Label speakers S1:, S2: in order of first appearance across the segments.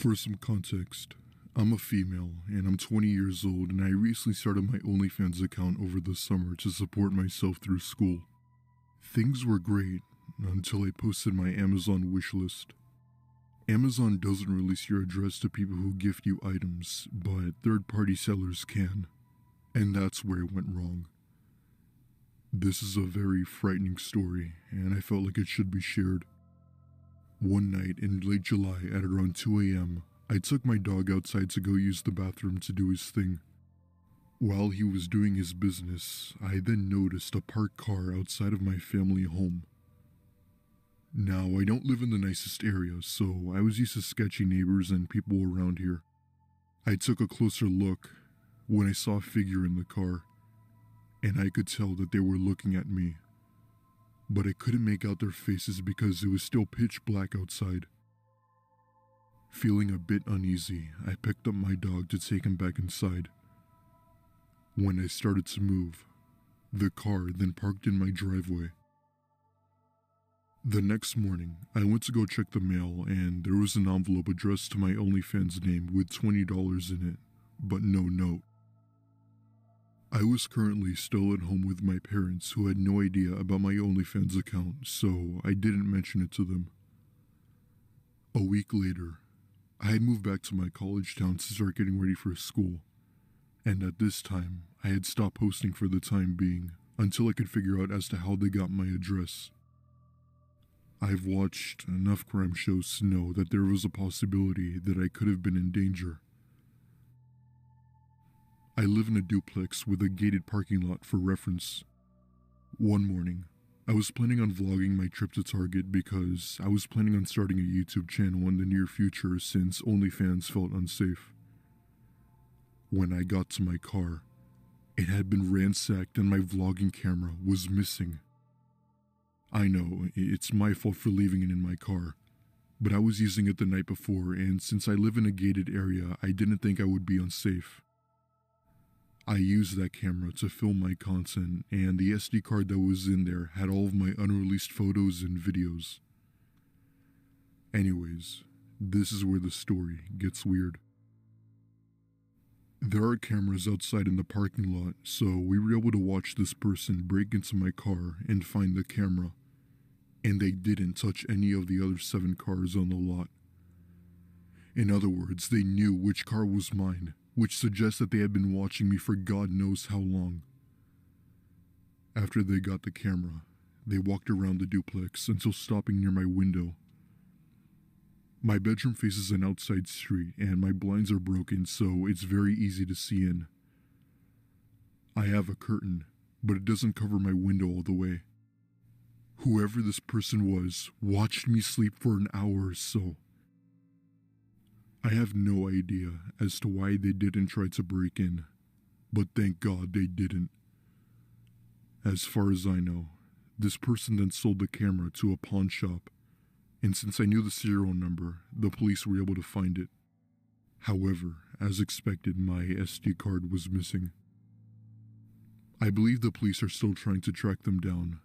S1: For some context, I'm a female and I'm 20 years old, and I recently started my OnlyFans account over the summer to support myself through school. Things were great until I posted my Amazon wishlist. Amazon doesn't release your address to people who gift you items, but third-party sellers can. And that's where it went wrong. This is a very frightening story, and I felt like it should be shared. One night in late July at around 2 a.m., I took my dog outside to go use the bathroom to do his thing. While he was doing his business, I then noticed a parked car outside of my family home. Now, I don't live in the nicest area, so I was used to sketchy neighbors and people around here. I took a closer look when I saw a figure in the car, and I could tell that they were looking at me. But I couldn't make out their faces because it was still pitch black outside. Feeling a bit uneasy, I picked up my dog to take him back inside. When I started to move, the car then parked in my driveway. The next morning, I went to go check the mail, and there was an envelope addressed to my OnlyFans name with $20 in it, but no note. I was currently still at home with my parents, who had no idea about my OnlyFans account, so I didn't mention it to them. A week later, I had moved back to my college town to start getting ready for school, and at this time, I had stopped posting for the time being, until I could figure out as to how they got my address. I've watched enough crime shows to know that there was a possibility that I could have been in danger. I live in a duplex with a gated parking lot for reference. One morning, I was planning on vlogging my trip to Target because I was planning on starting a YouTube channel in the near future since OnlyFans felt unsafe. When I got to my car, it had been ransacked and my vlogging camera was missing. I know, it's my fault for leaving it in my car, but I was using it the night before, and since I live in a gated area, I didn't think I would be unsafe. I used that camera to film my content, and the SD card that was in there had all of my unreleased photos and videos. Anyways, this is where the story gets weird. There are cameras outside in the parking lot, so we were able to watch this person break into my car and find the camera. And they didn't touch any of the other 7 cars on the lot. In other words, they knew which car was mine, which suggests that they had been watching me for God knows how long. After they got the camera, they walked around the duplex until stopping near my window. My bedroom faces an outside street and my blinds are broken, so it's very easy to see in. I have a curtain, but it doesn't cover my window all the way. Whoever this person was watched me sleep for an hour or so. I have no idea as to why they didn't try to break in, but thank God they didn't. As far as I know, this person then sold the camera to a pawn shop, and since I knew the serial number, the police were able to find it. However, as expected, my SD card was missing. I believe the police are still trying to track them down.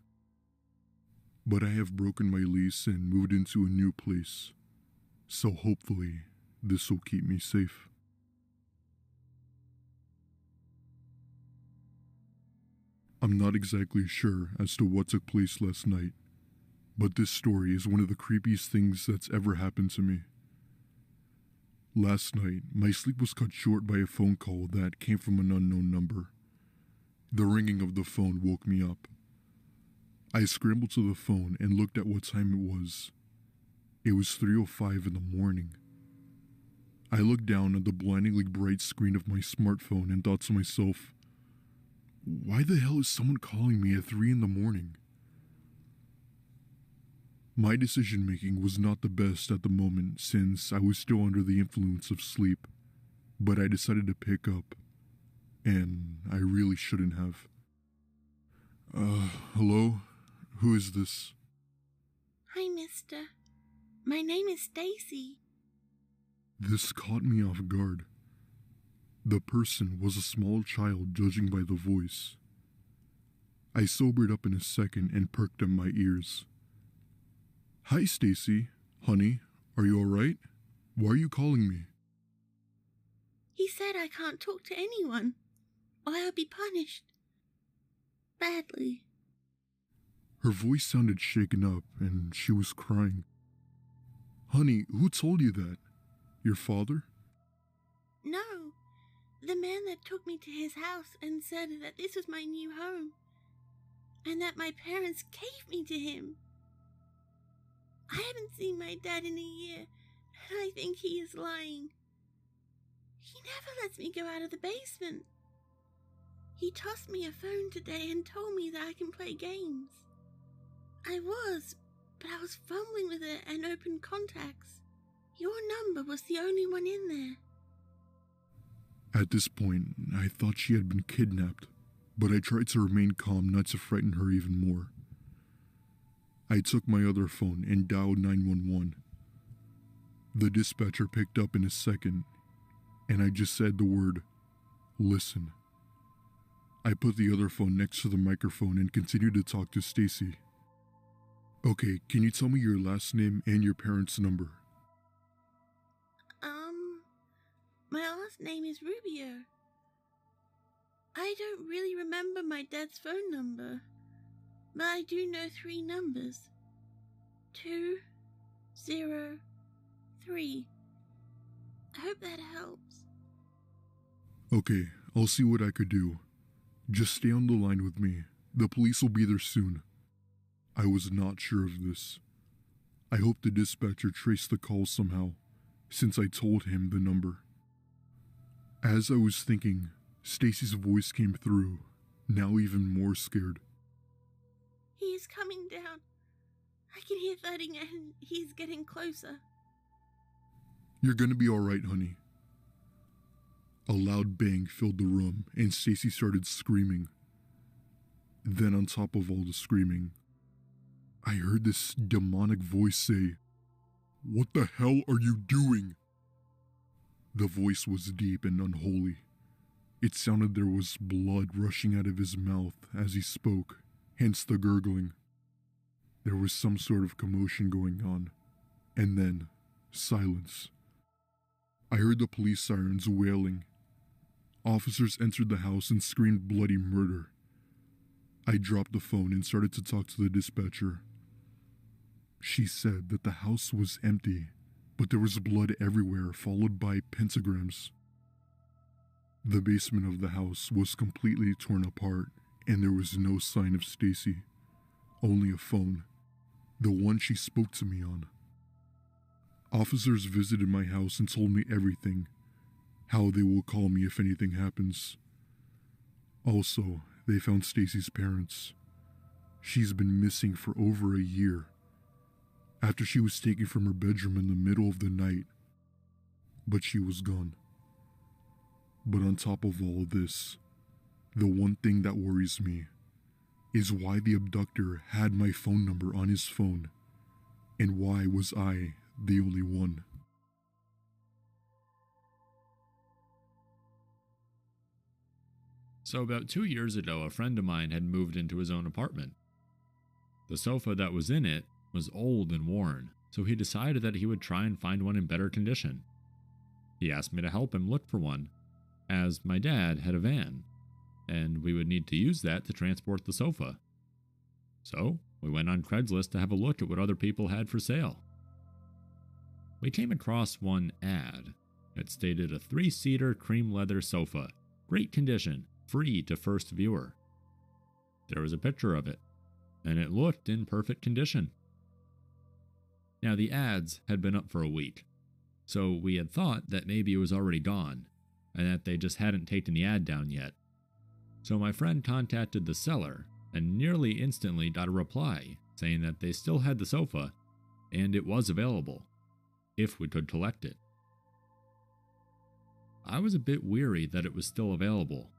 S1: But I have broken my lease and moved into a new place, so hopefully this will keep me safe. I'm not exactly sure as to what took place last night, but this story is one of the creepiest things that's ever happened to me. Last night, my sleep was cut short by a phone call that came from an unknown number. The ringing of the phone woke me up. I scrambled to the phone and looked at what time it was. It was 3:05 in the morning. I looked down at the blindingly bright screen of my smartphone and thought to myself, why the hell is someone calling me at 3 in the morning? My decision making was not the best at the moment since I was still under the influence of sleep, but I decided to pick up, and I really shouldn't have. Hello? Who is this?
S2: Hi, mister. My name is Stacy.
S1: This caught me off guard. The person was a small child, judging by the voice. I sobered up in a second and perked up my ears. Hi, Stacy. Honey, are you alright? Why are you calling me?
S2: He said I can't talk to anyone, or I'll be punished. Badly.
S1: Her voice sounded shaken up, and she was crying. Honey, who told you that? Your father?
S2: No, the man that took me to his house and said that this was my new home, and that my parents gave me to him. I haven't seen my dad in a year, and I think he is lying. He never lets me go out of the basement. He tossed me a phone today and told me that I can play games. I was, but I was fumbling with it and opened contacts. Your number was the only one in there.
S1: At this point, I thought she had been kidnapped, but I tried to remain calm not to frighten her even more. I took my other phone and dialed 911. The dispatcher picked up in a second, and I just said the word, listen. I put the other phone next to the microphone and continued to talk to Stacy. Okay, can you tell me your last name and your parents' number?
S2: My last name is Rubio. I don't really remember my dad's phone number, but I do know 3 numbers. 2, 0, 3. I hope that helps.
S1: Okay, I'll see what I could do. Just stay on the line with me. The police will be there soon. I was not sure of this. I hope the dispatcher traced the call somehow, since I told him the number. As I was thinking, Stacy's voice came through, now even more scared.
S2: He is coming down. I can hear thudding and he's getting closer.
S1: You're gonna be alright, honey. A loud bang filled the room, and Stacy started screaming. Then on top of all the screaming, I heard this demonic voice say, "What the hell are you doing?" The voice was deep and unholy. It sounded there was blood rushing out of his mouth as he spoke, hence the gurgling. There was some sort of commotion going on, and then silence. I heard the police sirens wailing. Officers entered the house and screamed bloody murder. I dropped the phone and started to talk to the dispatcher. She said that the house was empty, but there was blood everywhere, followed by pentagrams. The basement of the house was completely torn apart, and there was no sign of Stacy. Only a phone, the one she spoke to me on. Officers visited my house and told me everything, how they will call me if anything happens. Also, they found Stacy's parents. She's been missing for over a year, after she was taken from her bedroom in the middle of the night, but she was gone. But on top of all of this, the one thing that worries me is why the abductor had my phone number on his phone, and why was I the only one?
S3: So about 2 years ago, a friend of mine had moved into his own apartment. The sofa that was in it was old and worn, so he decided that he would try and find one in better condition. He asked me to help him look for one, as my dad had a van, and we would need to use that to transport the sofa. So we went on Craigslist to have a look at what other people had for sale. We came across one ad that stated a 3-seater cream leather sofa, great condition, free to first viewer. There was a picture of it, and it looked in perfect condition. Now the ads had been up for a week, so we had thought that maybe it was already gone, and that they just hadn't taken the ad down yet. So my friend contacted the seller, and nearly instantly got a reply saying that they still had the sofa, and it was available, if we could collect it. I was a bit weary that it was still available.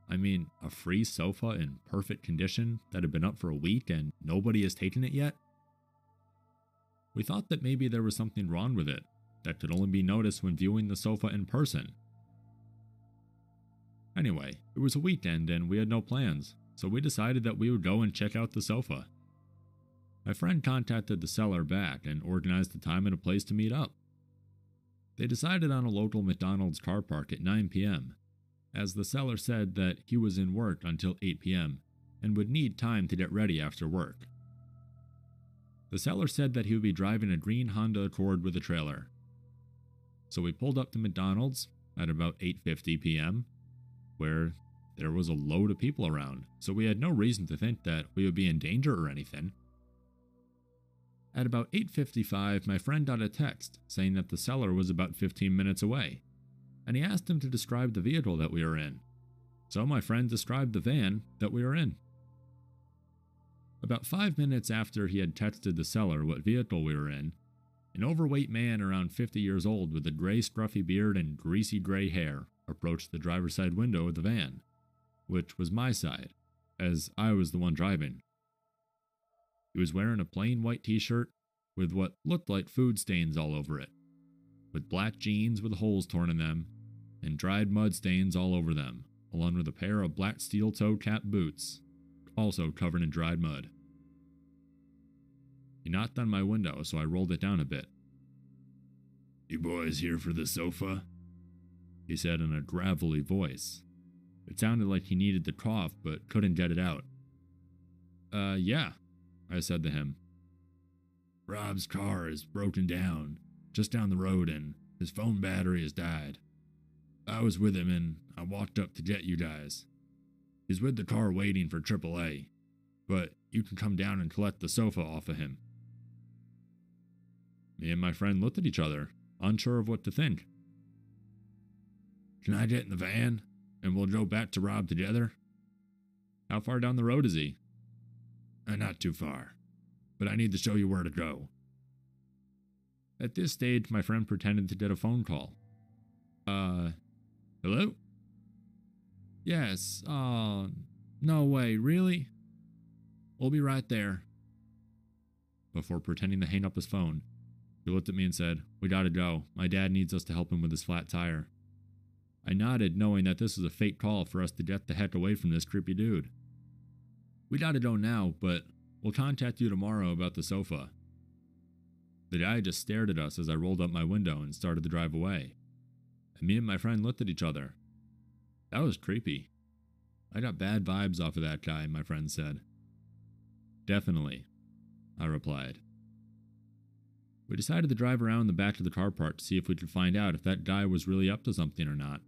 S3: I mean, a free sofa in perfect condition that had been up for a week and nobody has taken it yet? We thought that maybe there was something wrong with it that could only be noticed when viewing the sofa in person. Anyway, it was a weekend and we had no plans, so we decided that we would go and check out the sofa. My friend contacted the seller back and organized a time and a place to meet up. They decided on a local McDonald's car park at 9 p.m., as the seller said that he was in work until 8 p.m. and would need time to get ready after work. The seller said that he would be driving a green Honda Accord with a trailer. So we pulled up to McDonald's at about 8:50 p.m., where there was a load of people around, so we had no reason to think that we would be in danger or anything. At about 8:55, my friend got a text saying that the seller was about 15 minutes away, and he asked him to describe the vehicle that we were in. So my friend described the van that we were in. About 5 minutes after he had texted the seller what vehicle we were in, an overweight man around 50 years old with a gray scruffy beard and greasy gray hair approached the driver's side window of the van, which was my side, as I was the one driving. He was wearing a plain white t-shirt with what looked like food stains all over it, with black jeans with holes torn in them, and dried mud stains all over them, along with a pair of black steel-toe cap boots, also covered in dried mud. He knocked on my window, so I rolled it down a bit. "You boys here for the sofa?" he said in a gravelly voice. It sounded like he needed to cough, but couldn't get it out. Yeah, I said to him. "Rob's car is broken down, just down the road, and his phone battery has died. I was with him, and I walked up to get you guys. He's with the car waiting for AAA, but you can come down and collect the sofa off of him." Me and my friend looked at each other, unsure of what to think. "Can I get in the van, and we'll go back to Rob together?" "How far down the road is he?" Not too far, but I need to show you where to go." At this stage, my friend pretended to get a phone call. Hello? "Yes, no way, really? We'll be right there." Before pretending to hang up his phone, he looked at me and said, "We gotta go. My dad needs us to help him with his flat tire." I nodded, knowing that this was a fake call for us to get the heck away from this creepy dude. "We gotta go now, but we'll contact you tomorrow about the sofa." The guy just stared at us as I rolled up my window and started to drive away. And me and my friend looked at each other. That was creepy. I got bad vibes off of that guy, my friend said. "Definitely," I replied. We decided to drive around the back of the car park to see if we could find out if that guy was really up to something or not.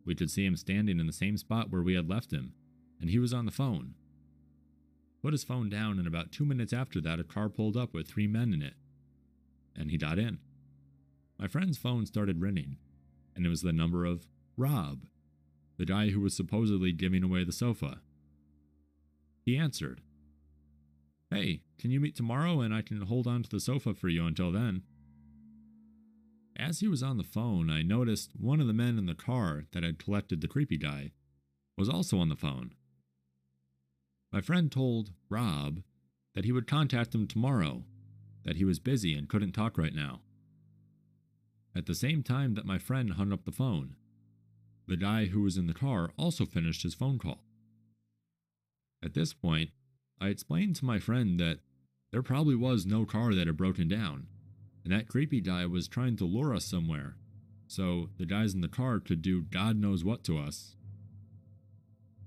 S3: We could see him standing in the same spot where we had left him, and he was on the phone. Put his phone down, and about 2 minutes after that, a car pulled up with 3 men in it, and he got in. My friend's phone started ringing, and it was the number of Rob, the guy who was supposedly giving away the sofa. He answered. "Hey, can you meet tomorrow and I can hold on to the sofa for you until then?" As he was on the phone, I noticed one of the men in the car that had collected the creepy guy was also on the phone. My friend told Rob that he would contact him tomorrow, that he was busy and couldn't talk right now. At the same time that my friend hung up the phone, the guy who was in the car also finished his phone call. At this point, I explained to my friend that there probably was no car that had broken down, and that creepy guy was trying to lure us somewhere, so the guys in the car could do God knows what to us.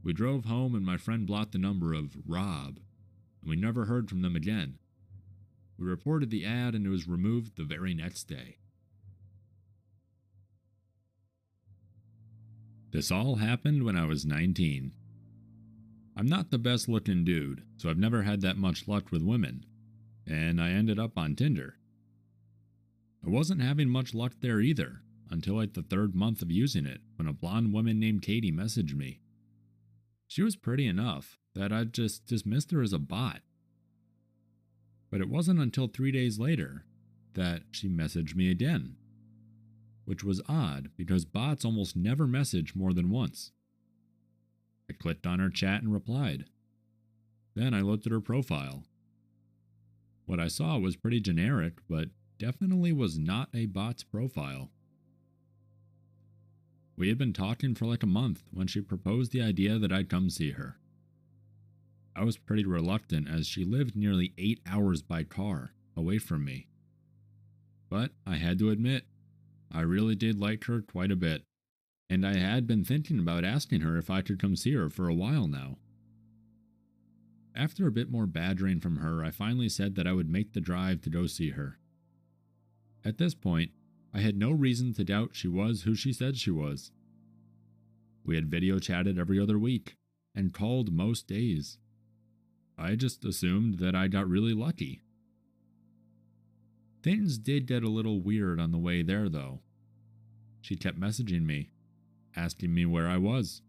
S3: We drove home and my friend blocked the number of Rob, and we never heard from them again. We reported the ad and it was removed the very next day. This all happened when I was 19. I'm not the best looking dude, so I've never had that much luck with women, and I ended up on Tinder. I wasn't having much luck there either, until like the 3rd month of using it, when a blonde woman named Katie messaged me. She was pretty enough that I just dismissed her as a bot. But it wasn't until 3 days later that she messaged me again, which was odd because bots almost never message more than once. I clicked on her chat and replied. Then I looked at her profile. What I saw was pretty generic, but definitely was not a bot's profile. We had been talking for like a month when she proposed the idea that I'd come see her. I was pretty reluctant as she lived nearly 8 hours by car away from me. But I had to admit, I really did like her quite a bit, and I had been thinking about asking her if I could come see her for a while now. After a bit more badgering from her, I finally said that I would make the drive to go see her. At this point, I had no reason to doubt she was who she said she was. We had video chatted every other week, and called most days. I just assumed that I got really lucky. Things did get a little weird on the way there, though. She kept messaging me, asking me where I was,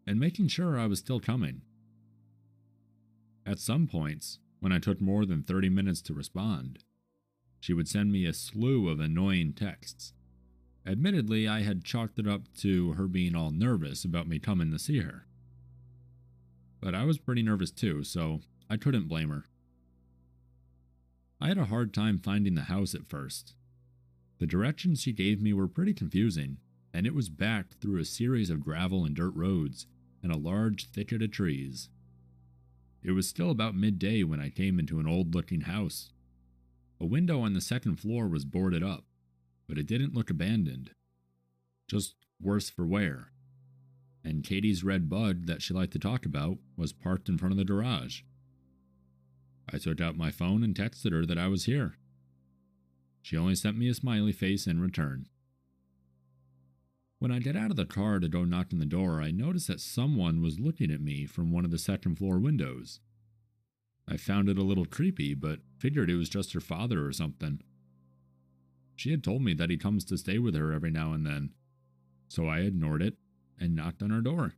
S3: and making sure I was still coming. At some points, when I took more than 30 minutes to respond, she would send me a slew of annoying texts. Admittedly, I had chalked it up to her being all nervous about me coming to see her. But I was pretty nervous too, so I couldn't blame her. I had a hard time finding the house at first. The directions she gave me were pretty confusing, and it was backed through a series of gravel and dirt roads and a large thicket of trees. It was still about midday when I came into an old-looking house. A window on the second floor was boarded up, but it didn't look abandoned. Just worse for wear. And Katie's red bug that she liked to talk about was parked in front of the garage. I took out my phone and texted her that I was here. She only sent me a smiley face in return. When I got out of the car to go knock on the door, I noticed that someone was looking at me from one of the second floor windows. I found it a little creepy, but figured it was just her father or something. She had told me that he comes to stay with her every now and then, so I ignored it and knocked on her door.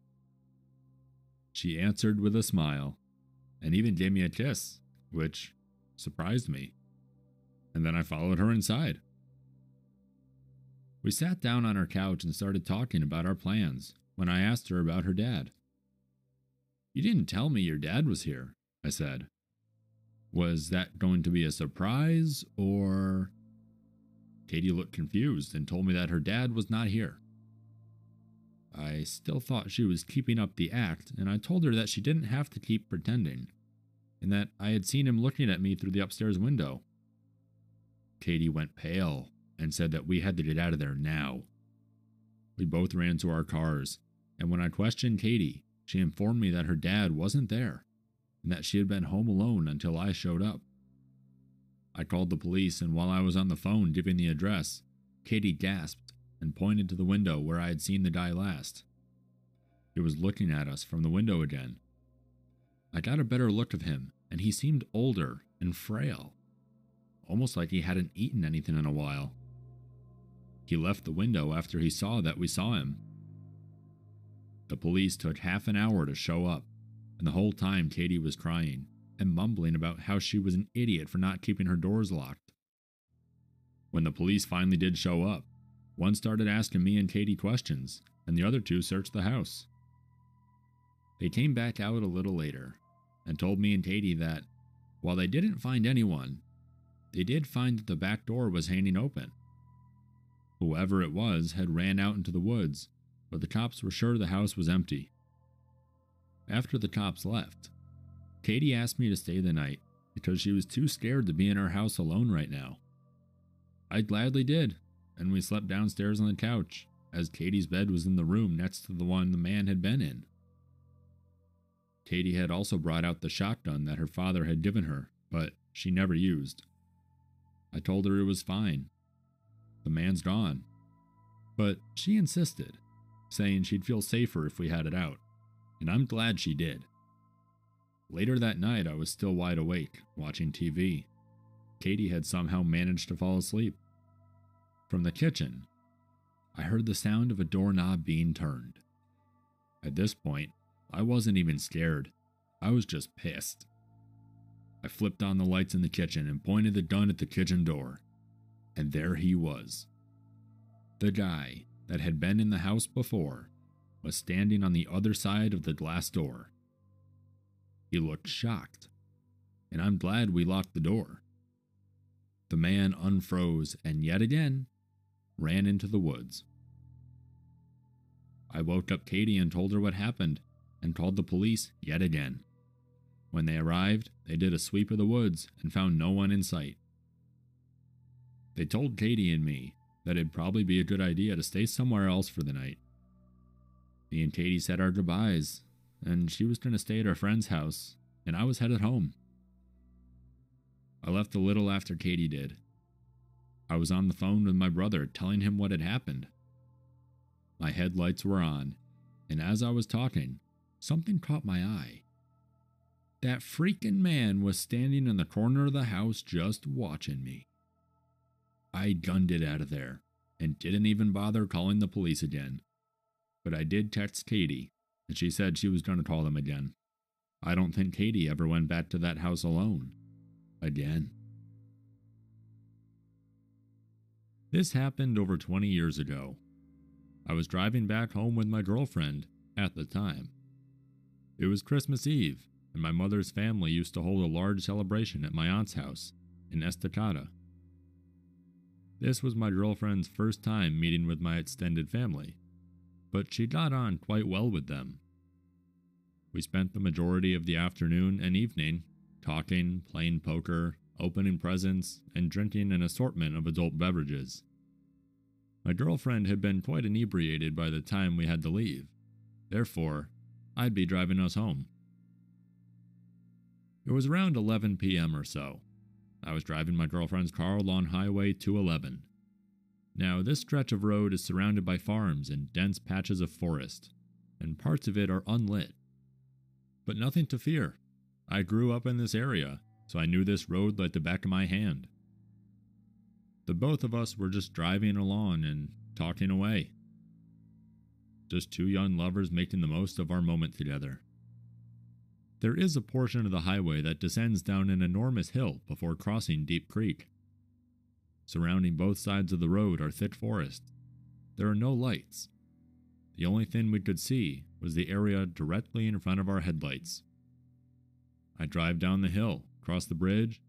S3: She answered with a smile, and even gave me a kiss, which surprised me. And then I followed her inside. We sat down on her couch and started talking about our plans when I asked her about her dad. "You didn't tell me your dad was here," I said. "Was that going to be a surprise, or—" Katie looked confused and told me that her dad was not here. I still thought she was keeping up the act, and I told her that she didn't have to keep pretending, and that I had seen him looking at me through the upstairs window. Katie went pale and said that we had to get out of there now. We both ran to our cars, and when I questioned Katie, she informed me that her dad wasn't there, and that she had been home alone until I showed up. I called the police, and while I was on the phone giving the address, Katie gasped and pointed to the window where I had seen the guy last. He was looking at us from the window again. I got a better look of him, and he seemed older and frail, almost like he hadn't eaten anything in a while. He left the window after he saw that we saw him. The police took half an hour to show up, and the whole time Katie was crying and mumbling about how she was an idiot for not keeping her doors locked. When the police finally did show up, one started asking me and Katie questions, and the other two searched the house. They came back out a little later and told me and Katie that, while they didn't find anyone, they did find that the back door was hanging open. Whoever it was had ran out into the woods, but the cops were sure the house was empty. After the cops left, Katie asked me to stay the night because she was too scared to be in her house alone right now. I gladly did, and we slept downstairs on the couch, as Katie's bed was in the room next to the one the man had been in. Katie had also brought out the shotgun that her father had given her, but she never used. I told her it was fine. The man's gone. But she insisted, saying she'd feel safer if we had it out, and I'm glad she did. Later that night, I was still wide awake, watching TV. Katie had somehow managed to fall asleep. From the kitchen, I heard the sound of a doorknob being turned. At this point, I wasn't even scared. I was just pissed. I flipped on the lights in the kitchen and pointed the gun at the kitchen door. And there he was. The guy that had been in the house before was standing on the other side of the glass door. He looked shocked, and I'm glad we locked the door. The man unfroze and yet again ran into the woods. I woke up Katie and told her what happened and called the police yet again. When they arrived, they did a sweep of the woods and found no one in sight. They told Katie and me that it'd probably be a good idea to stay somewhere else for the night. Me and Katie said our goodbyes, and she was going to stay at her friend's house, and I was headed home. I left a little after Katie did. I was on the phone with my brother telling him what had happened. My headlights were on, and as I was talking, something caught my eye. That freaking man was standing in the corner of the house just watching me. I gunned it out of there, and didn't even bother calling the police again. But I did text Katie, and she said she was going to call them again. I don't think Katie ever went back to that house alone. Again. This happened over 20 years ago. I was driving back home with my girlfriend at the time. It was Christmas Eve, and my mother's family used to hold a large celebration at my aunt's house in Estacada. This was my girlfriend's first time meeting with my extended family, but she got on quite well with them. We spent the majority of the afternoon and evening talking, playing poker, opening presents, and drinking an assortment of adult beverages. My girlfriend had been quite inebriated by the time we had to leave. Therefore, I'd be driving us home. It was around 11 p.m. or so. I was driving my girlfriend's car along Highway 211. Now, this stretch of road is surrounded by farms and dense patches of forest, and parts of it are unlit. But nothing to fear. I grew up in this area, so I knew this road like the back of my hand. The both of us were just driving along and talking away. Just two young lovers making the most of our moment together. There is a portion of the highway that descends down an enormous hill before crossing Deep Creek. Surrounding both sides of the road are thick forests. There are no lights. The only thing we could see was the area directly in front of our headlights. I drive down the hill, cross the bridge,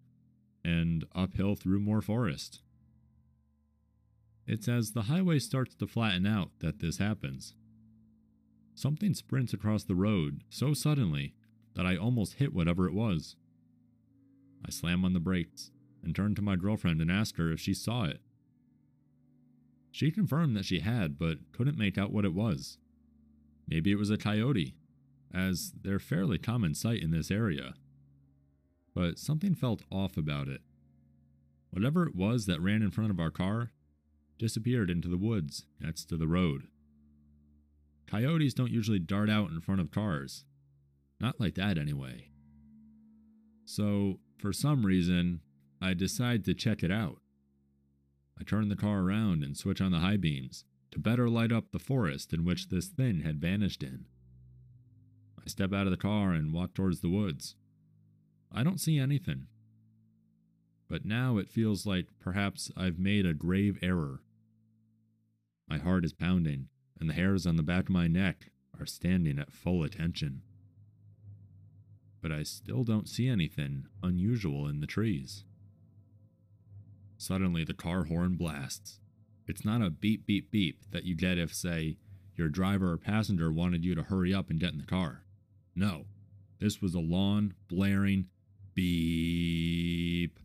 S3: and uphill through more forest. It's as the highway starts to flatten out that this happens. Something sprints across the road so suddenly that I almost hit whatever it was. I slam on the brakes and turn to my girlfriend and ask her if she saw it. She confirmed that she had, but couldn't make out what it was. Maybe it was a coyote, as they're fairly common sight in this area. But something felt off about it. Whatever it was that ran in front of our car disappeared into the woods next to the road. Coyotes don't usually dart out in front of cars. Not like that anyway. So, for some reason, I decide to check it out. I turn the car around and switch on the high beams to better light up the forest in which this thing had vanished in. I step out of the car and walk towards the woods. I don't see anything. But now it feels like perhaps I've made a grave error. My heart is pounding, and the hairs on the back of my neck are standing at full attention. But I still don't see anything unusual in the trees. Suddenly the car horn blasts. It's not a beep beep beep that you get if, say, your driver or passenger wanted you to hurry up and get in the car. No, this was a long, blaring beep.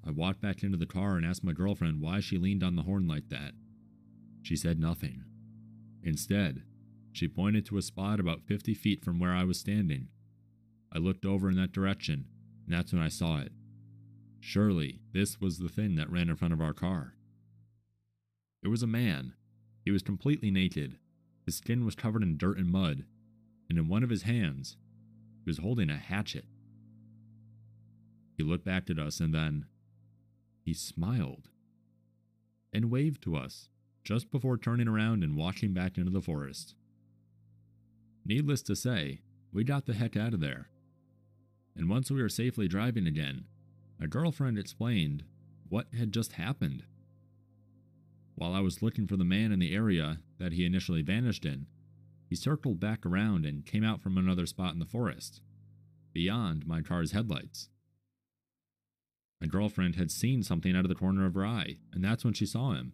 S3: I walked back into the car and asked my girlfriend why she leaned on the horn like that. She said nothing. Instead, she pointed to a spot about 50 feet from where I was standing. I looked over in that direction, and that's when I saw it. Surely, this was the thing that ran in front of our car. It was a man. He was completely naked. His skin was covered in dirt and mud, and in one of his hands, he was holding a hatchet. He looked back at us and then he smiled and waved to us just before turning around and walking back into the forest. Needless to say, we got the heck out of there. And once we were safely driving again, my girlfriend explained what had just happened. While I was looking for the man in the area that he initially vanished in, he circled back around and came out from another spot in the forest, beyond my car's headlights. My girlfriend had seen something out of the corner of her eye, and that's when she saw him.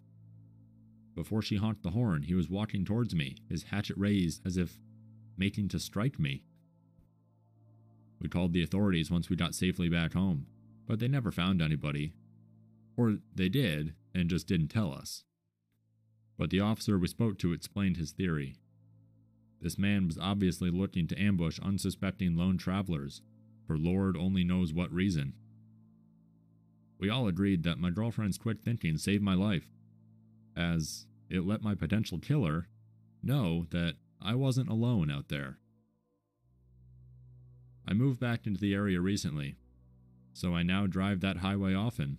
S3: Before she honked the horn, he was walking towards me, his hatchet raised as if making to strike me. We called the authorities once we got safely back home, but they never found anybody. Or they did, and just didn't tell us. But the officer we spoke to explained his theory. This man was obviously looking to ambush unsuspecting lone travelers, for Lord only knows what reason. We all agreed that my girlfriend's quick thinking saved my life, as it let my potential killer know that I wasn't alone out there. I moved back into the area recently, so I now drive that highway often.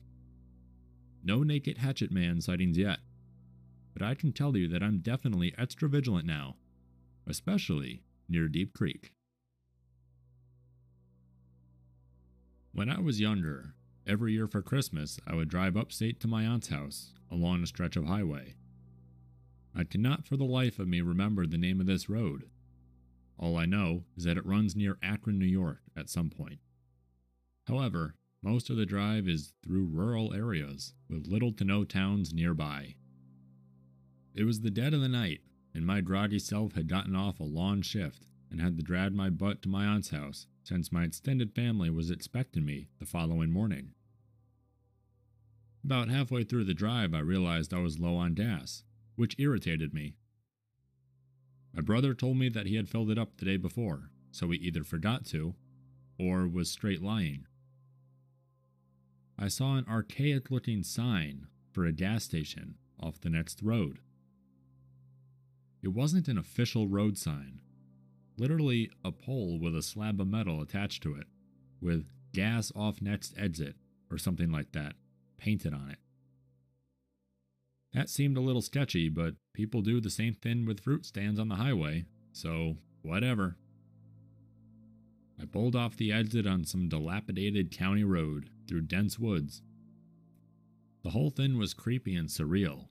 S3: No naked hatchet man sightings yet, but I can tell you that I'm definitely extra vigilant now, especially near Deep Creek. When I was younger, every year for Christmas I would drive upstate to my aunt's house along a stretch of highway. I cannot for the life of me remember the name of this road. All I know is that it runs near Akron, New York at some point. However, most of the drive is through rural areas with little to no towns nearby. It was the dead of the night, and my groggy self had gotten off a long shift and had to drag my butt to my aunt's house since my extended family was expecting me the following morning. About halfway through the drive, I realized I was low on gas, which irritated me. My brother told me that he had filled it up the day before, so he either forgot to, or was straight lying. I saw an archaic-looking sign for a gas station off the next road. It wasn't an official road sign, literally a pole with a slab of metal attached to it, with "gas off next exit" or something like that, painted on it. That seemed a little sketchy, but people do the same thing with fruit stands on the highway, so whatever. I pulled off the exit on some dilapidated county road through dense woods. The whole thing was creepy and surreal.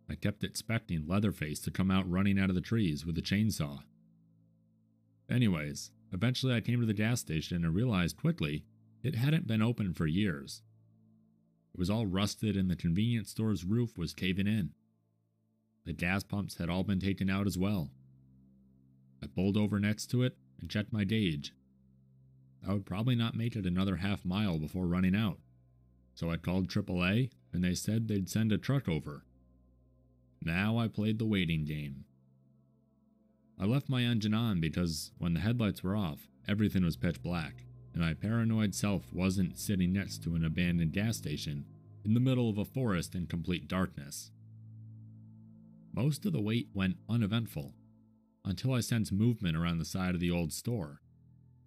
S3: I kept expecting Leatherface to come out running out of the trees with a chainsaw. Anyways, eventually I came to the gas station and realized quickly it hadn't been open for years. It was all rusted and the convenience store's roof was caving in. The gas pumps had all been taken out as well. I pulled over next to it and checked my gauge. I would probably not make it another half mile before running out, so I called AAA and they said they'd send a truck over. Now I played the waiting game. I left my engine on because when the headlights were off, everything was pitch black, and my paranoid self wasn't sitting next to an abandoned gas station in the middle of a forest in complete darkness. Most of the wait went uneventful, until I sensed movement around the side of the old store,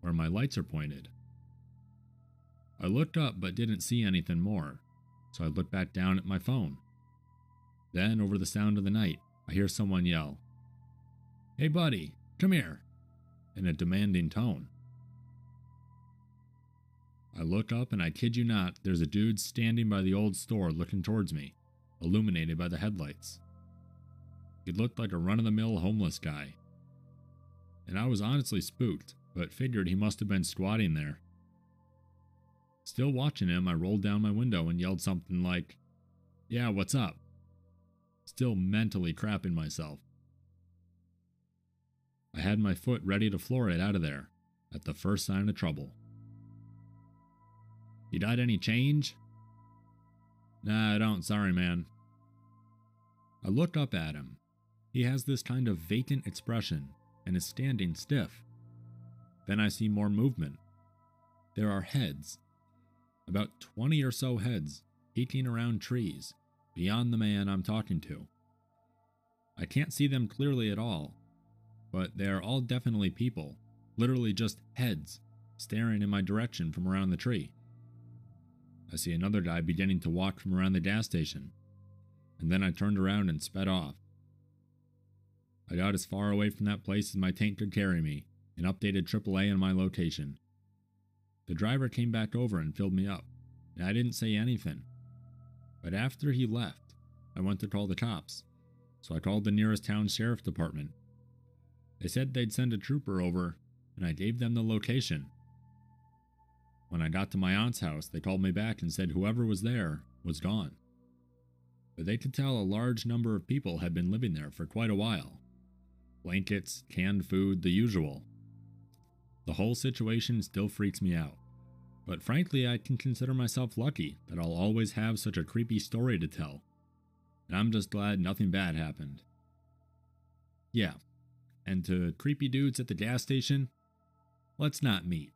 S3: where my lights are pointed. I looked up but didn't see anything more, so I looked back down at my phone. Then, over the sound of the night, I hear someone yell, "Hey buddy, come here," in a demanding tone. I look up and I kid you not, there's a dude standing by the old store looking towards me, illuminated by the headlights. He looked like a run-of-the-mill homeless guy. And I was honestly spooked, but figured he must have been squatting there. Still watching him, I rolled down my window and yelled something like, "Yeah, what's up?" Still mentally crapping myself. I had my foot ready to floor it out of there, at the first sign of trouble. "You got any change?" "Nah, I don't, sorry man." I look up at him. He has this kind of vacant expression and is standing stiff. Then I see more movement. There are heads. About 20 or so heads, peeking around trees, beyond the man I'm talking to. I can't see them clearly at all, but they are all definitely people, literally just heads, staring in my direction from around the tree. I see another guy beginning to walk from around the gas station, and then I turned around and sped off. I got as far away from that place as my tank could carry me, and updated AAA on my location. The driver came back over and filled me up, and I didn't say anything. But after he left, I went to call the cops, so I called the nearest town sheriff department. They said they'd send a trooper over, and I gave them the location. When I got to my aunt's house, they called me back and said whoever was there was gone. But they could tell a large number of people had been living there for quite a while. Blankets, canned food, the usual. The whole situation still freaks me out. But frankly, I can consider myself lucky that I'll always have such a creepy story to tell. And I'm just glad nothing bad happened. Yeah, and to creepy dudes at the gas station, let's not meet.